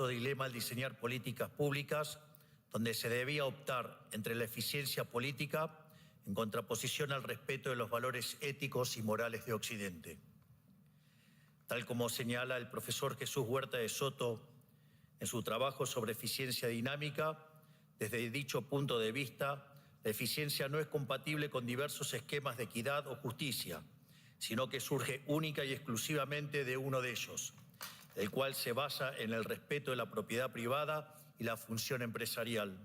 dilema al diseñar políticas públicas, donde se debía optar entre la eficiencia política en contraposición al respeto de los valores éticos y morales de Occidente. Tal como señala el profesor Jesús Huerta de Soto en su trabajo sobre eficiencia dinámica, desde dicho punto de vista, la eficiencia no es compatible con diversos esquemas de equidad o justicia, sino que surge única y exclusivamente de uno de ellos, el cual se basa en el respeto de la propiedad privada y la función empresarial.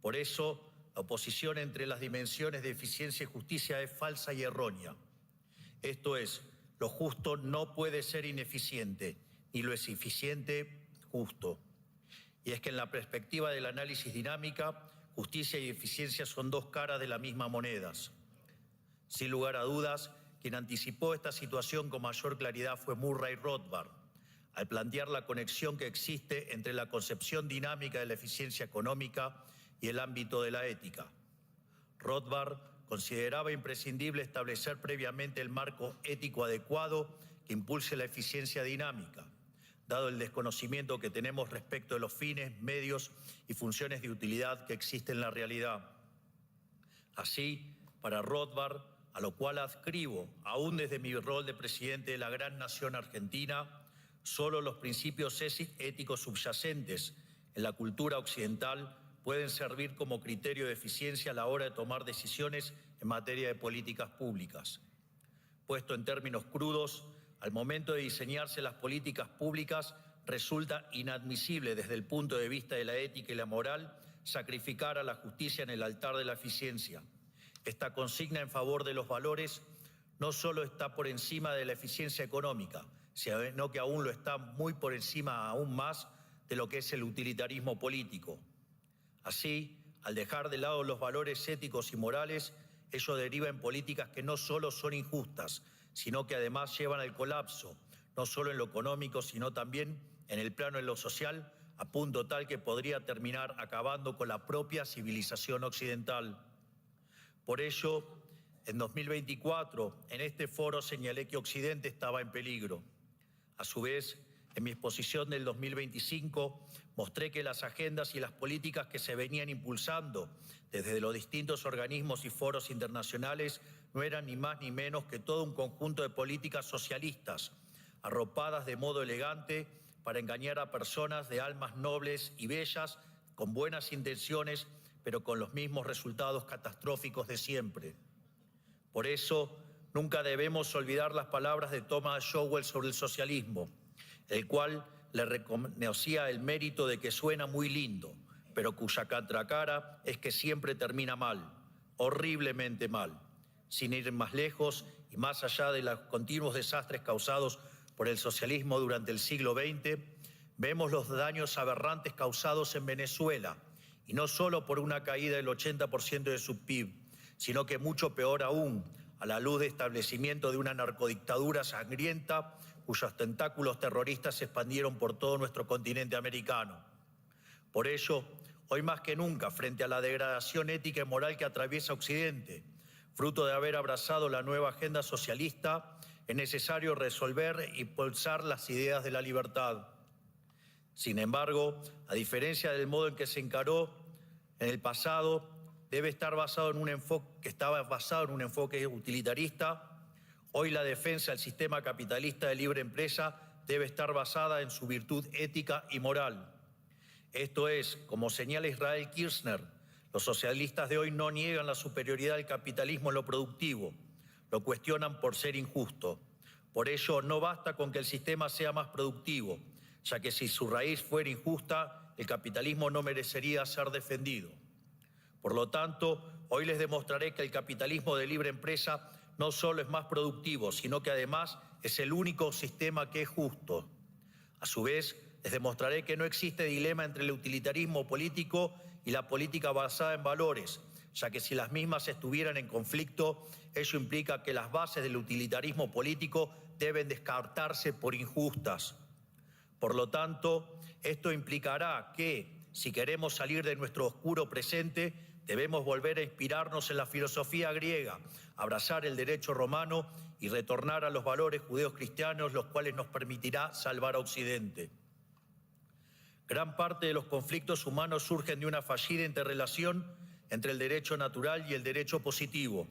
Por eso, la oposición entre las dimensiones de eficiencia y justicia es falsa y errónea. Esto es, lo justo no puede ser ineficiente, ni lo es eficiente justo. Y es que en la perspectiva del análisis dinámica, justicia y eficiencia son dos caras de la misma moneda. Sin lugar a dudas, quien anticipó esta situación con mayor claridad fue Murray Rothbard, al plantear la conexión que existe entre la concepción dinámica de la eficiencia económica y el ámbito de la ética. Rothbard consideraba imprescindible establecer previamente el marco ético adecuado que impulse la eficiencia dinámica, dado el desconocimiento que tenemos respecto de los fines, medios y funciones de utilidad que existen en la realidad. Así, para Rothbard, a lo cual adscribo, aún desde mi rol de presidente de la gran nación argentina, solo los principios éticos subyacentes en la cultura occidental pueden servir como criterio de eficiencia a la hora de tomar decisiones en materia de políticas públicas. Puesto en términos crudos, al momento de diseñarse las políticas públicas, resulta inadmisible desde el punto de vista de la ética y la moral sacrificar a la justicia en el altar de la eficiencia. Esta consigna en favor de los valores no solo está por encima de la eficiencia económica, sino que aún lo está muy por encima aún más de lo que es el utilitarismo político. Así, al dejar de lado los valores éticos y morales, ello deriva en políticas que no solo son injustas, sino que además llevan al colapso, no solo en lo económico, sino también en el plano de lo social, a punto tal que podría terminar acabando con la propia civilización occidental. Por ello, en 2024, en este foro señalé que Occidente estaba en peligro. A su vez, en mi exposición del 2025, mostré que las agendas y las políticas que se venían impulsando desde los distintos organismos y foros internacionales no eran ni más ni menos que todo un conjunto de políticas socialistas, arropadas de modo elegante para engañar a personas de almas nobles y bellas, con buenas intenciones, pero con los mismos resultados catastróficos de siempre. Por eso, nunca debemos olvidar las palabras de Thomas Sowell sobre el socialismo, el cual le reconocía el mérito de que suena muy lindo, pero cuya contracara es que siempre termina mal, horriblemente mal. Sin ir más lejos y más allá de los continuos desastres causados por el socialismo durante el siglo XX, vemos los daños aberrantes causados en Venezuela, y no solo por una caída del 80% de su PIB, sino que mucho peor aún, a la luz de establecimiento de una narcodictadura sangrienta cuyos tentáculos terroristas se expandieron por todo nuestro continente americano. Por ello, hoy más que nunca, frente a la degradación ética y moral que atraviesa Occidente, fruto de haber abrazado la nueva agenda socialista, es necesario resolver e impulsar las ideas de la libertad. Sin embargo, a diferencia del modo en que se encaró en el pasado, estaba basado en un enfoque utilitarista. Hoy la defensa del sistema capitalista de libre empresa debe estar basada en su virtud ética y moral. Esto es, como señala Israel Kirzner, los socialistas de hoy no niegan la superioridad del capitalismo en lo productivo, lo cuestionan por ser injusto. Por ello, no basta con que el sistema sea más productivo, ya que si su raíz fuera injusta, el capitalismo no merecería ser defendido. Por lo tanto, hoy les demostraré que el capitalismo de libre empresa no solo es más productivo, sino que además es el único sistema que es justo. A su vez, les demostraré que no existe dilema entre el utilitarismo político y la política basada en valores, ya que si las mismas estuvieran en conflicto, ello implica que las bases del utilitarismo político deben descartarse por injustas. Por lo tanto, esto implicará que, si queremos salir de nuestro oscuro presente, debemos volver a inspirarnos en la filosofía griega, abrazar el derecho romano y retornar a los valores judeocristianos, los cuales nos permitirá salvar a Occidente. Gran parte de los conflictos humanos surgen de una fallida interrelación entre el derecho natural y el derecho positivo.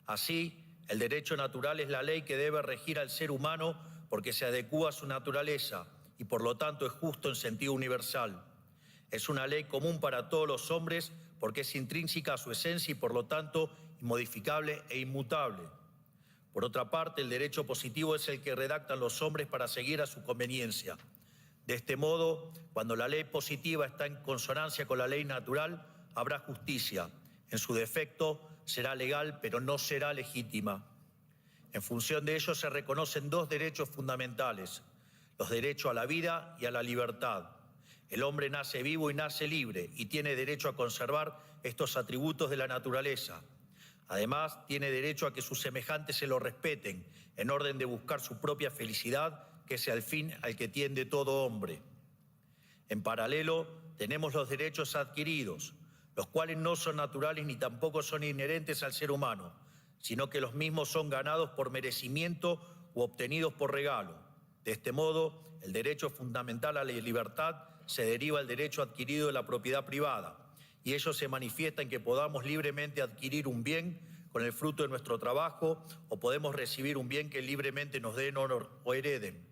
Así, el derecho natural es la ley que debe regir al ser humano porque se adecúa a su naturaleza y por lo tanto es justo en sentido universal. Es una ley común para todos los hombres porque es intrínseca a su esencia y por lo tanto inmodificable e inmutable. Por otra parte, el derecho positivo es el que redactan los hombres para seguir a su conveniencia. De este modo, cuando la ley positiva está en consonancia con la ley natural, habrá justicia. En su defecto, será legal, pero no será legítima. En función de ello, se reconocen dos derechos fundamentales: los derechos a la vida y a la libertad. El hombre nace vivo y nace libre y tiene derecho a conservar estos atributos de la naturaleza. Además, tiene derecho a que sus semejantes se lo respeten en orden de buscar su propia felicidad, que es el fin al que tiende todo hombre. En paralelo, tenemos los derechos adquiridos, los cuales no son naturales ni tampoco son inherentes al ser humano, sino que los mismos son ganados por merecimiento u obtenidos por regalo. De este modo, el derecho fundamental a la libertad se deriva del derecho adquirido de la propiedad privada, y ello se manifiesta en que podamos libremente adquirir un bien con el fruto de nuestro trabajo o podemos recibir un bien que libremente nos den o hereden.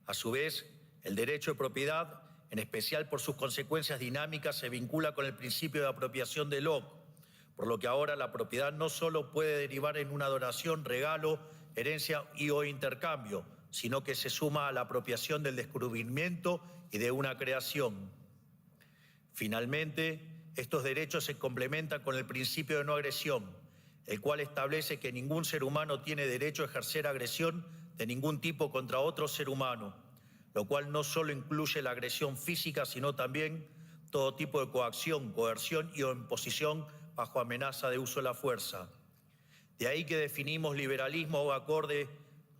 A su vez, el derecho de propiedad, en especial por sus consecuencias dinámicas, se vincula con el principio de apropiación de Locke, por lo que ahora la propiedad no solo puede derivar en una donación, regalo, herencia y o intercambio, sino que se suma a la apropiación del descubrimiento y de una creación. Finalmente, estos derechos se complementan con el principio de no agresión, el cual establece que ningún ser humano tiene derecho a ejercer agresión de ningún tipo contra otro ser humano, lo cual no solo incluye la agresión física, sino también todo tipo de coacción, coerción y o imposición bajo amenaza de uso de la fuerza. De ahí que definimos liberalismo acorde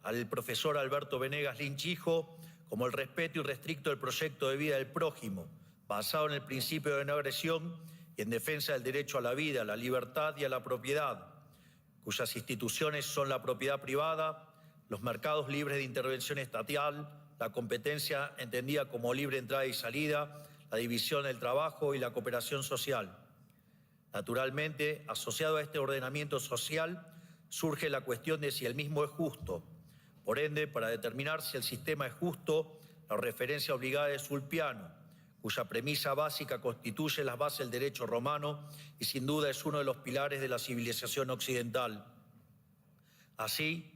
al profesor Alberto Venegas Lynch hijo como el respeto irrestricto del proyecto de vida del prójimo, basado en el principio de no agresión y en defensa del derecho a la vida, a la libertad y a la propiedad, cuyas instituciones son la propiedad privada, los mercados libres de intervención estatal, la competencia entendida como libre entrada y salida, la división del trabajo y la cooperación social. Naturalmente, asociado a este ordenamiento social, surge la cuestión de si el mismo es justo. Por ende, para determinar si el sistema es justo, la referencia obligada es Ulpiano, cuya premisa básica constituye las bases del derecho romano y sin duda es uno de los pilares de la civilización occidental. Así,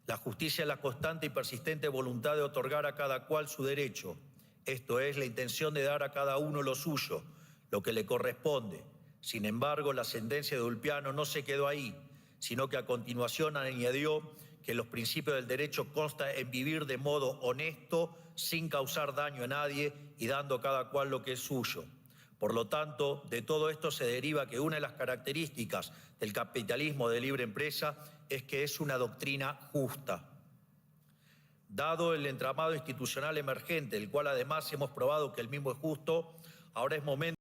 la justicia es la constante y persistente voluntad de otorgar a cada cual su derecho, esto es, la intención de dar a cada uno lo suyo, lo que le corresponde. Sin embargo, la sentencia de Ulpiano no se quedó ahí, sino que a continuación añadió que los principios del derecho constan en vivir de modo honesto, sin causar daño a nadie y dando a cada cual lo que es suyo. Por lo tanto, de todo esto se deriva que una de las características del capitalismo de libre empresa es que es una doctrina justa. Dado el entramado institucional emergente, el cual además hemos probado que el mismo es justo, ahora es momento